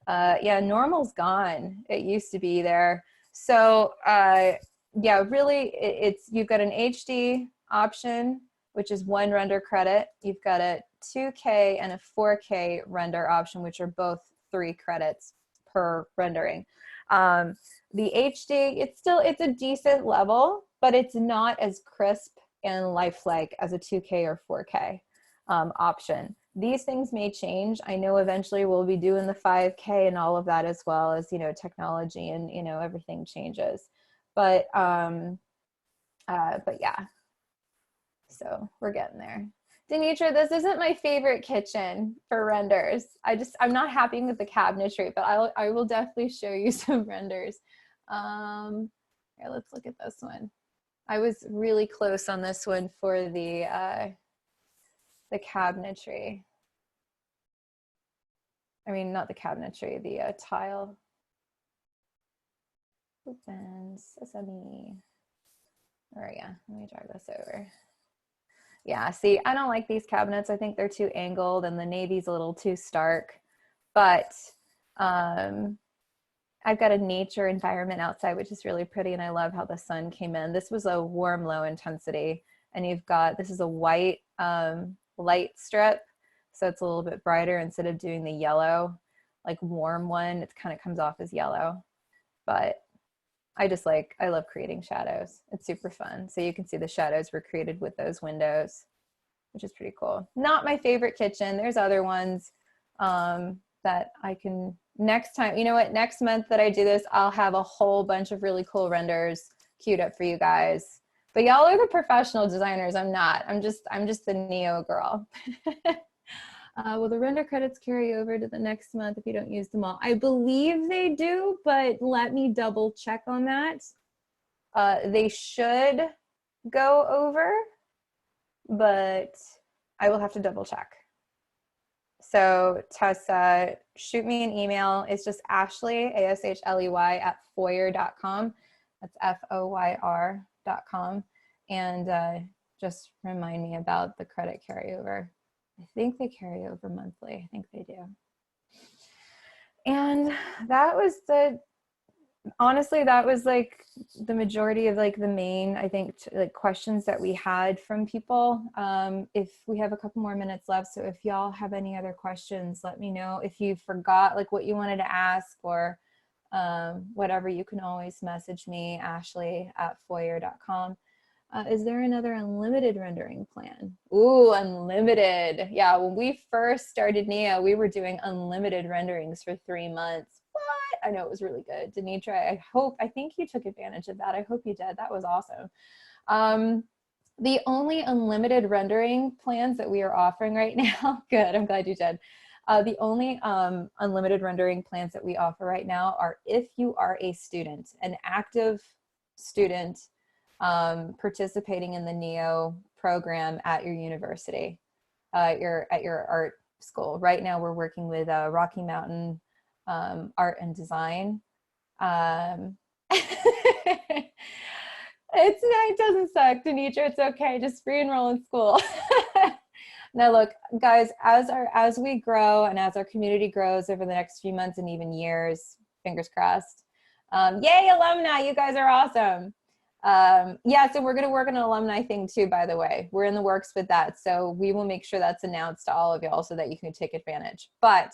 Yeah, normal's gone. It used to be there. So yeah, really, you've got an HD option, which is 1 render credit. You've got a 2K and a 4K render option, which are both 3 credits per rendering. The HD, it's a decent level, but it's not as crisp and lifelike as a 2K or 4K option. These things may change. I know eventually we'll be doing the 5K and all of that as well as, you know, technology and, you know, everything changes. But yeah, so we're getting there. Denitra, this isn't my favorite kitchen for renders. I'm not happy with the cabinetry, but I will definitely show you some renders. Here, let's look at this one. I was really close on this one for the cabinetry. I mean, not the cabinetry, the tile. Opens, sesame. Or yeah, let me drag this over. Yeah, see, I don't like these cabinets. I think they're too angled and the navy's a little too stark. But I've got a nature environment outside, which is really pretty, and I love how the sun came in. This was a warm, low intensity, and you've got, this is a white light strip, so it's a little bit brighter instead of doing the yellow, like warm one. It kind of comes off as yellow, but I love creating shadows. It's super fun. So you can see the shadows were created with those windows, which is pretty cool. Not my favorite kitchen. There's other ones that I can, next time, you know what, next month that I do this, I'll have a whole bunch of really cool renders queued up for you guys. But y'all are the professional designers. I'm not. I'm just the Neo girl. Will the render credits carry over to the next month if you don't use them all? I believe they do, but let me double check on that. They should go over, but I will have to double check. So Tessa, shoot me an email. It's just Ashley, ASHLEY @foyr.com. That's FOYR.com. And just remind me about the credit carryover. I think they carry over monthly. I think they do. And that was honestly, that was like the majority of like the main, I think, like questions that we had from people. If we have a couple more minutes left, so if y'all have any other questions, let me know. If you forgot like what you wanted to ask or whatever, you can always message me, Ashley @foyr.com. Is there another unlimited rendering plan? Ooh, unlimited. Yeah, when we first started Neo, we were doing unlimited renderings for 3 months. What? I know, it was really good. Denitra, I think you took advantage of that. I hope you did. That was awesome. The only unlimited rendering plans that we are offering right now, good, I'm glad you did. The only unlimited rendering plans that we offer right now are if you are a student, an active student, participating in the Neo program at your university, at your art school. Right now we're working with Rocky Mountain Art and Design. It doesn't suck, Denitra, it's okay, just re-enroll in school. Now look, guys, as we grow and as our community grows over the next few months and even years, fingers crossed, yay alumni, you guys are awesome. Yeah, so we're going to work on an alumni thing too, by the way. We're in the works with that. So we will make sure that's announced to all of y'all so that you can take advantage. But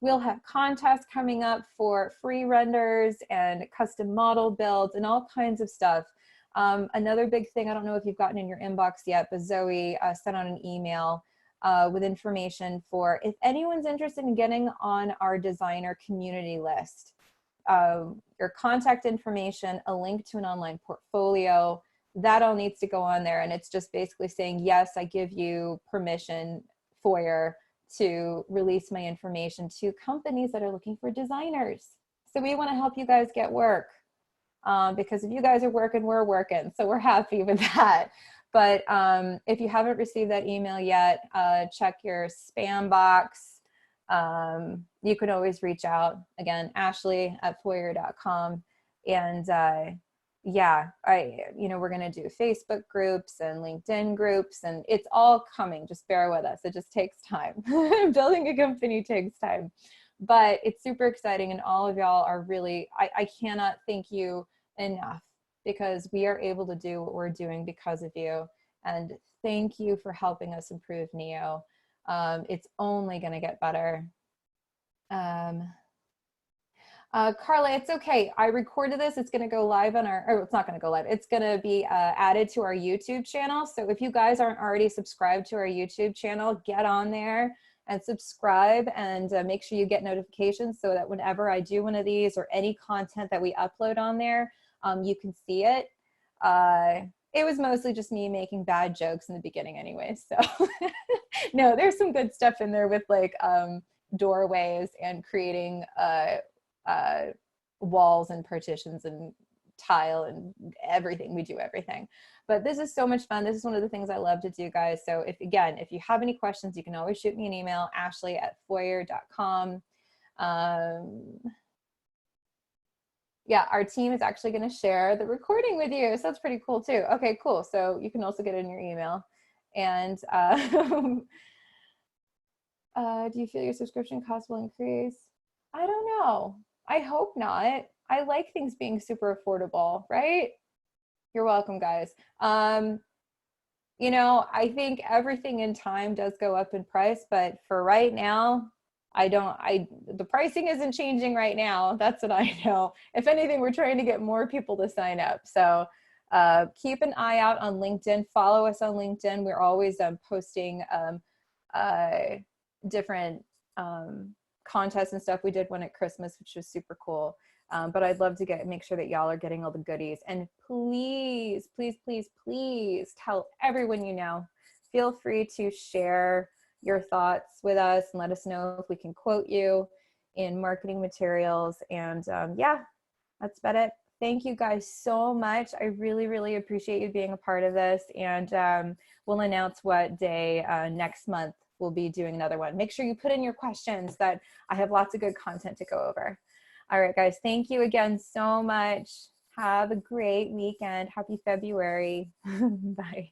we'll have contests coming up for free renders and custom model builds and all kinds of stuff. Another big thing, I don't know if you've gotten in your inbox yet, but Zoe sent out an email with information for if anyone's interested in getting on our designer community list. Your contact information, a link to an online portfolio, that all needs to go on there. And it's just basically saying, yes, I give you permission, Foyr, to release my information to companies that are looking for designers. So we want to help you guys get work because if you guys are working, we're working. So we're happy with that. But if you haven't received that email yet, check your spam box. You can always reach out, again, Ashley @foyr.com. And yeah, we're going to do Facebook groups and LinkedIn groups, and it's all coming. Just bear with us. It just takes time. Building a company takes time, but it's super exciting. And all of y'all are really, I cannot thank you enough because we are able to do what we're doing because of you. And thank you for helping us improve Neo. It's only going to get better. Carla, it's okay. I recorded this. It's going to go live on it's not going to go live. It's going to be added to our YouTube channel. So if you guys aren't already subscribed to our YouTube channel, get on there and subscribe and make sure you get notifications so that whenever I do one of these or any content that we upload on there, you can see it. it was mostly just me making bad jokes in the beginning anyway. So no, there's some good stuff in there with like doorways and creating walls and partitions and tile and everything. We do everything. But this is so much fun. This is one of the things I love to do, guys. So if you have any questions, you can always shoot me an email, ashley@foyr.com. Yeah, our team is actually going to share the recording with you. So that's pretty cool too. Okay, cool. So you can also get it in your email. And do you feel your subscription cost will increase? I don't know. I hope not. I like things being super affordable, right? You're welcome, guys. You know, I think everything in time does go up in price, but for right now, the pricing isn't changing right now. That's what I know. If anything, we're trying to get more people to sign up. So keep an eye out on LinkedIn. Follow us on LinkedIn. We're always posting different contests and stuff. We did one at Christmas, which was super cool. But I'd love to make sure that y'all are getting all the goodies. And please, please, please, please tell everyone you know. Feel free to share your thoughts with us and let us know if we can quote you in marketing materials. And yeah, that's about it. Thank you guys so much. I really, really appreciate you being a part of this. And we'll announce what day next month we'll be doing another one. Make sure you put in your questions, that I have lots of good content to go over. All right, guys, thank you again so much. Have a great weekend. Happy February. Bye.